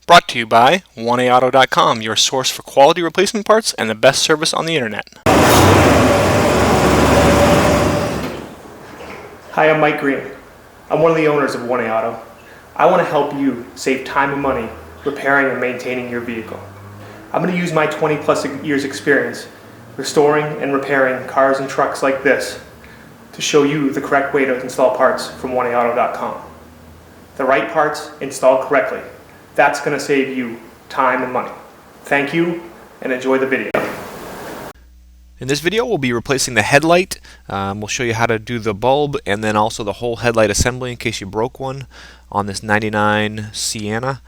Brought to you by 1AAuto.com, your source for quality replacement parts and the best service on the internet. Hi, I'm Mike Green. I'm one of the owners of 1A Auto. I want to help you save time and money repairing and maintaining your vehicle. I'm going to use my 20 plus years experience restoring and repairing cars and trucks like this to show you the correct way to install parts from 1AAuto.com. The right parts installed correctly. That's going to save you time and money. Thank you and enjoy the video. In this video we'll be replacing the headlight. We'll show you how to do the bulb and then also the whole headlight assembly in case you broke one on this 99 Sienna.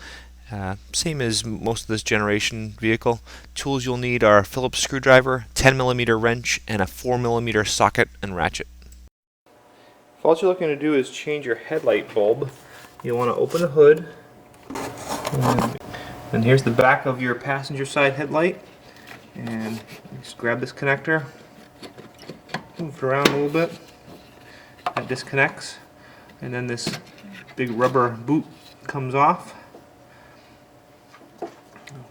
Same as most of this generation vehicle. Tools you'll need are a Phillips screwdriver, 10mm wrench, and a 4mm socket and ratchet. If all you're looking to do is change your headlight bulb, you'll want to open the hood. And here's the back of your passenger side headlight. And just grab this connector, move it around a little bit. That disconnects. And then this big rubber boot comes off.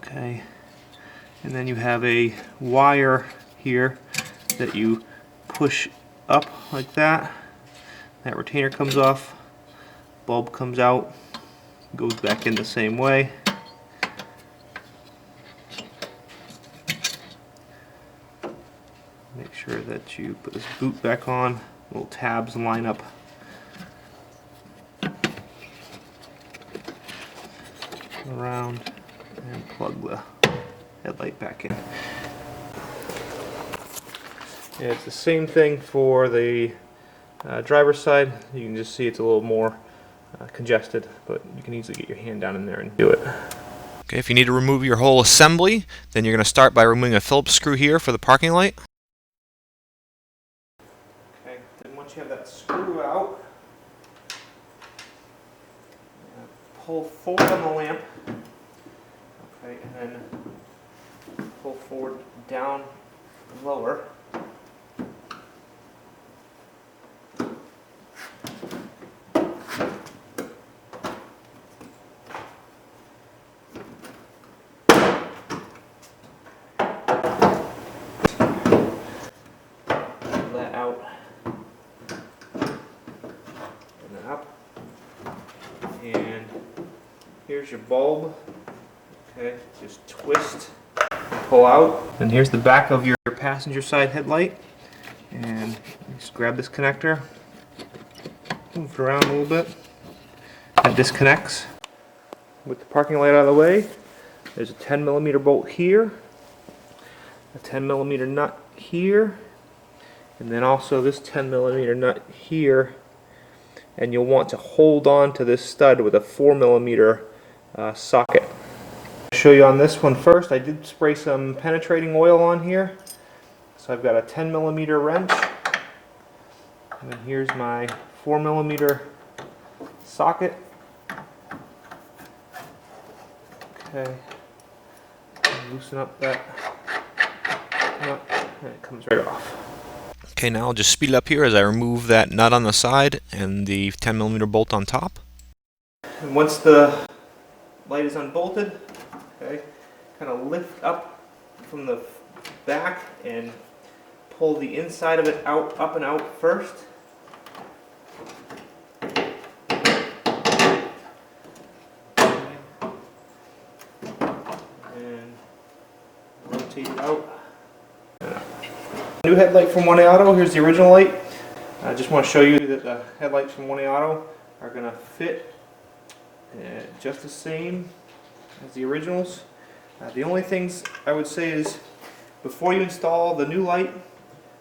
Okay. And then you have a wire here that you push up like that. That retainer comes off. Bulb comes out. Goes back in the same way. Make sure that you put this boot back on. Little tabs line up. Around and plug the headlight back in. And it's the same thing for the driver's side. You can just see it's a little more congested, but you can easily get your hand down in there and do it. Okay, if you need to remove your whole assembly, then you're going to start by removing a Phillips screw here for the parking light. Okay, then once you have that screw out, pull forward on the lamp. Okay, and then pull forward down lower. Out and then up, and here's your bulb. Okay, just twist and pull out, and here's the back of your passenger side headlight. And just grab this connector, move it around a little bit. That disconnects. With the parking light out of the way, there's a 10mm bolt here, a 10mm nut here, and then also this 10mm nut here, and you'll want to hold on to this stud with a 4mm socket. I'll show you on this one first. I did spray some penetrating oil on here. So I've got a 10mm wrench, and then here's my 4mm socket. Okay, loosen up that nut, and it comes right off. Okay, now I'll just speed it up here as I remove that nut on the side and the 10mm bolt on top. And once the light is unbolted, okay, kind of lift up from the back and pull the inside of it out, up and out first. And rotate it out. New headlight from 1A Auto. Here's the original light. I just want to show you that the headlights from 1A Auto are going to fit just the same as the originals. The only things I would say is before you install the new light,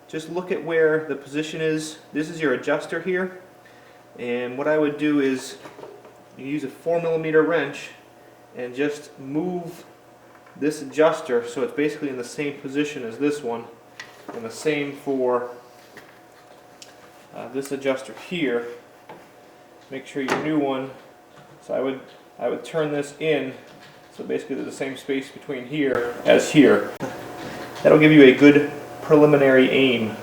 just look at where the position is. This is your adjuster here, and what I would do is you use a 4mm wrench and just move this adjuster so it's basically in the same position as this one. And the same for this adjuster here. Make sure your new one. So I would turn this in, so basically there's the same space between here as here. That'll give you a good preliminary aim.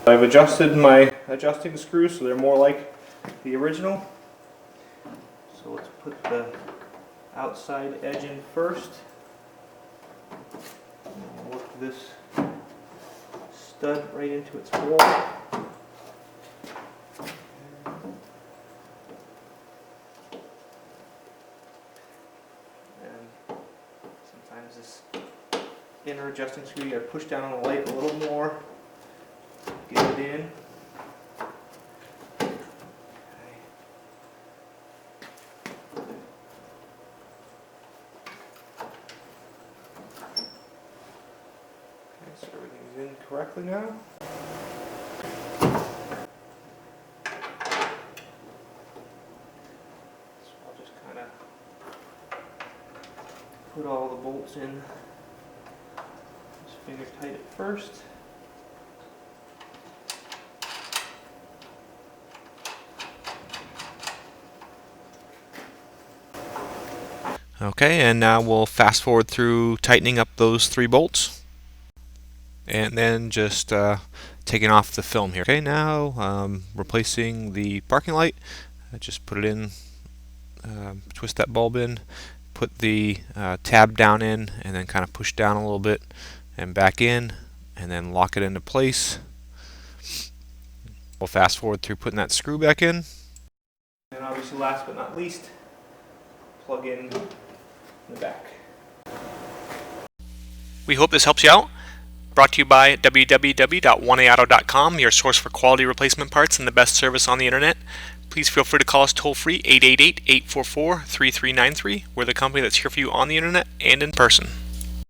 I've adjusted my adjusting screws so they're more like the original. So let's put the outside edge in first. And work this stud right into its hole. And sometimes this inner adjusting screw, you gotta push down on the light a little more, get it in. So everything's in correctly now. So I'll just kind of put all the bolts in. Just finger tight at first. Okay, and now we'll fast forward through tightening up those 3 bolts. And then just taking off the film here. Okay, now replacing the parking light. I just put it in, twist that bulb in, put the tab down in, and then kind of push down a little bit and back in, and then lock it into place. We'll fast forward through putting that screw back in. And obviously, last but not least, plug in the back. We hope this helps you out. Brought to you by www.oneauto.com, your source for quality replacement parts and the best service on the internet. Please feel free to call us toll-free 888-844-3393. We're the company that's here for you on the internet and in person.